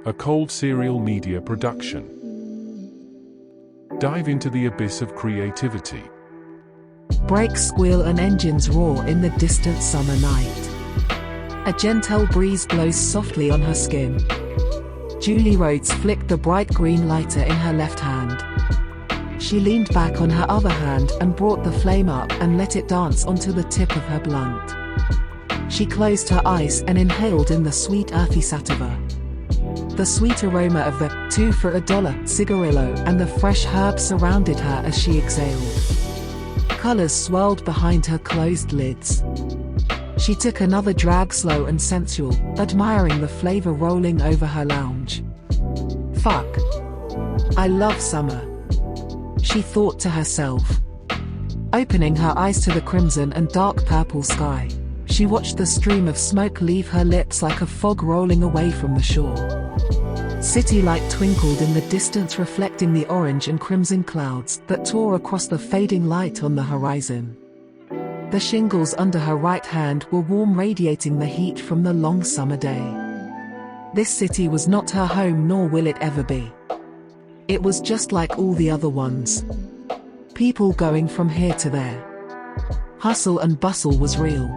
a cold serial media production. Dive into the abyss of creativity. Brakes squeal and engines roar in the distant summer night. A gentle breeze blows softly on her skin. Julie Rhodes flicked the bright green lighter in her left hand. She leaned back on her other hand and brought the flame up and let it dance onto the tip of her blunt. She closed her eyes and inhaled in the sweet earthy sativa. The sweet aroma of the 2 for $1 cigarillo and the fresh herbs surrounded her as she exhaled. Colors swirled behind her closed lids. She took another drag, slow and sensual, admiring the flavor rolling over her lounge. Fuck. I love summer, she thought to herself. Opening her eyes to the crimson and dark purple sky, she watched the stream of smoke leave her lips like a fog rolling away from the shore. City light twinkled in the distance, reflecting the orange and crimson clouds that tore across the fading light on the horizon. The shingles under her right hand were warm, radiating the heat from the long summer day. This city was not her home, nor will it ever be. It was just like all the other ones. People going from here to there. Hustle and bustle was real.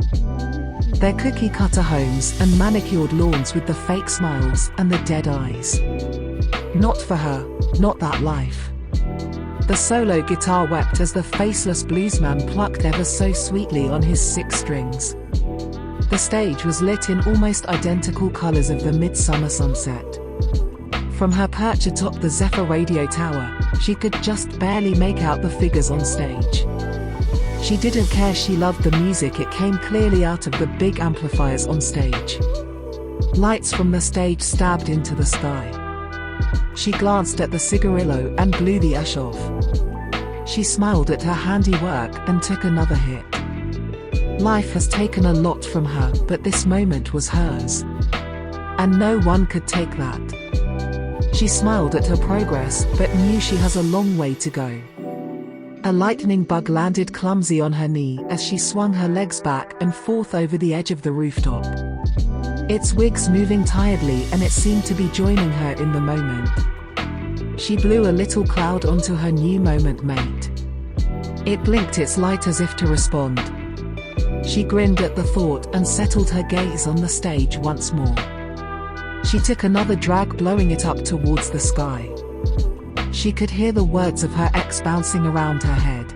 Their cookie-cutter homes and manicured lawns with the fake smiles and the dead eyes. Not for her, not that life. The solo guitar wept as the faceless bluesman plucked ever so sweetly on his 6 strings. The stage was lit in almost identical colors of the midsummer sunset. From her perch atop the Zephyr radio tower, she could just barely make out the figures on stage. She didn't care, she loved the music, it came clearly out of the big amplifiers on stage. Lights from the stage stabbed into the sky. She glanced at the cigarillo and blew the ash off. She smiled at her handiwork and took another hit. Life has taken a lot from her, but this moment was hers. And no one could take that. She smiled at her progress, but knew she has a long way to go. A lightning bug landed clumsy on her knee as she swung her legs back and forth over the edge of the rooftop. Its wings moving tiredly, and it seemed to be joining her in the moment. She blew a little cloud onto her new moment mate. It blinked its light as if to respond. She grinned at the thought and settled her gaze on the stage once more. She took another drag, blowing it up towards the sky. She could hear the words of her ex bouncing around her head.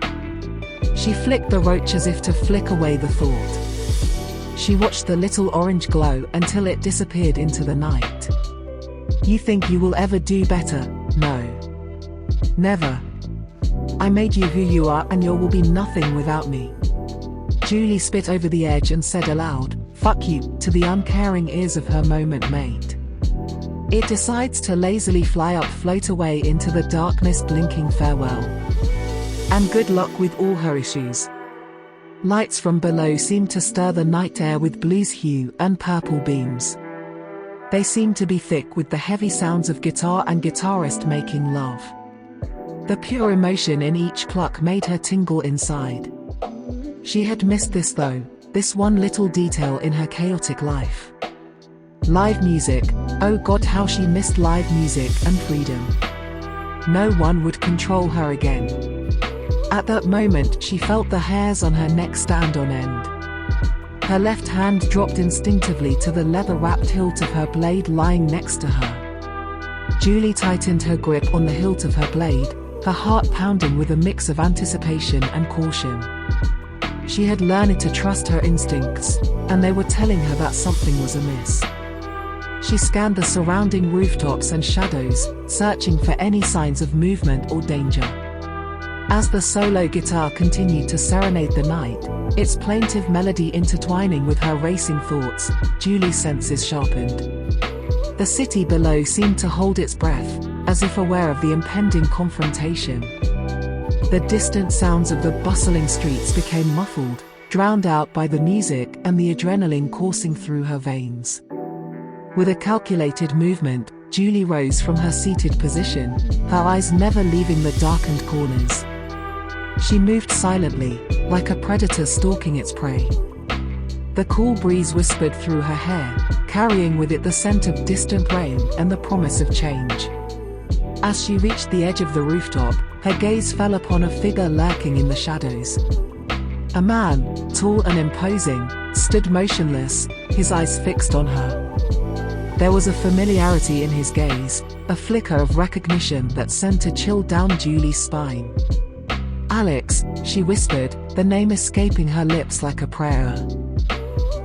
She flicked the roach as if to flick away the thought. She watched the little orange glow until it disappeared into the night. You think you will ever do better? No. Never. I made you who you are, and you will be nothing without me. Julie spit over the edge and said aloud, "Fuck you," to the uncaring ears of her moment mate. It decides to lazily fly up, float away into the darkness, blinking farewell. And good luck with all her issues. Lights from below seem to stir the night air with blues hue and purple beams. They seem to be thick with the heavy sounds of guitar and guitarist making love. The pure emotion in each pluck made her tingle inside. She had missed this though, this one little detail in her chaotic life. Live music, oh God, how she missed live music and freedom. No one would control her again. At that moment she felt the hairs on her neck stand on end. Her left hand dropped instinctively to the leather-wrapped hilt of her blade lying next to her. Julie tightened her grip on the hilt of her blade, her heart pounding with a mix of anticipation and caution. She had learned to trust her instincts, and they were telling her that something was amiss. She scanned the surrounding rooftops and shadows, searching for any signs of movement or danger. As the solo guitar continued to serenade the night, its plaintive melody intertwining with her racing thoughts, Julie's senses sharpened. The city below seemed to hold its breath, as if aware of the impending confrontation. The distant sounds of the bustling streets became muffled, drowned out by the music and the adrenaline coursing through her veins. With a calculated movement, Julie rose from her seated position, her eyes never leaving the darkened corners. She moved silently, like a predator stalking its prey. The cool breeze whispered through her hair, carrying with it the scent of distant rain and the promise of change. As she reached the edge of the rooftop, her gaze fell upon a figure lurking in the shadows. A man, tall and imposing, stood motionless, his eyes fixed on her. There was a familiarity in his gaze, a flicker of recognition that sent a chill down Julie's spine. "Alex," she whispered, the name escaping her lips like a prayer.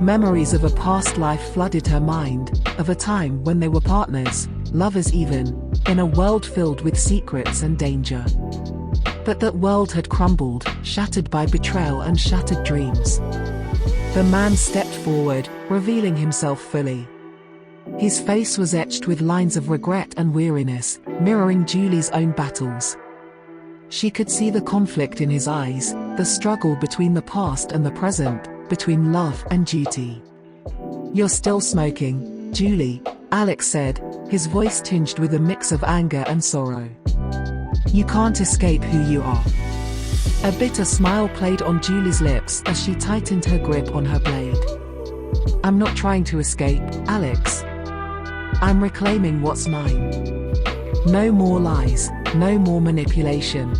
Memories of a past life flooded her mind, of a time when they were partners, lovers even, in a world filled with secrets and danger. But that world had crumbled, shattered by betrayal and shattered dreams. The man stepped forward, revealing himself fully. His face was etched with lines of regret and weariness, mirroring Julie's own battles. She could see the conflict in his eyes, the struggle between the past and the present, between love and duty. "You're still smoking, Julie," Alex said, his voice tinged with a mix of anger and sorrow. "You can't escape who you are." A bitter smile played on Julie's lips as she tightened her grip on her blade. "I'm not trying to escape, Alex. I'm reclaiming what's mine. No more lies, no more manipulation."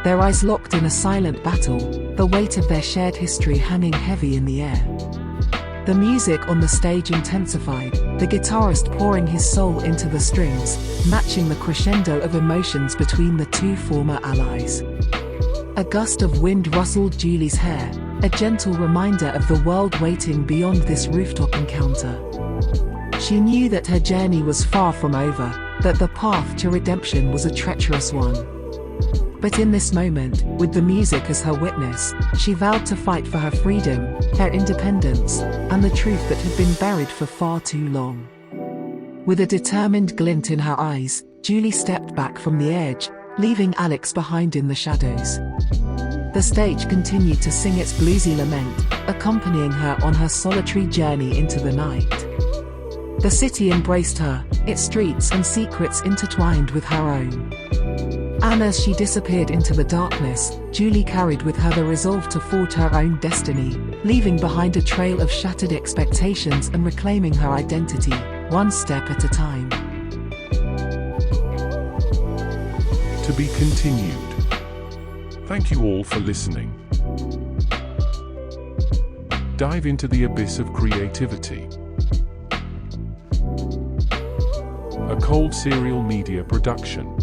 Their eyes locked in a silent battle, the weight of their shared history hanging heavy in the air. The music on the stage intensified, the guitarist pouring his soul into the strings, matching the crescendo of emotions between the two former allies. A gust of wind rustled Julie's hair, a gentle reminder of the world waiting beyond this rooftop encounter. She knew that her journey was far from over, that the path to redemption was a treacherous one. But in this moment, with the music as her witness, she vowed to fight for her freedom, her independence, and the truth that had been buried for far too long. With a determined glint in her eyes, Julie stepped back from the edge, leaving Alex behind in the shadows. The stage continued to sing its bluesy lament, accompanying her on her solitary journey into the night. The city embraced her, its streets and secrets intertwined with her own. And as she disappeared into the darkness, Julie carried with her the resolve to forge her own destiny, leaving behind a trail of shattered expectations and reclaiming her identity, one step at a time. To be continued. Thank you all for listening. Dive into the abyss of creativity. A Cold Serial Media production.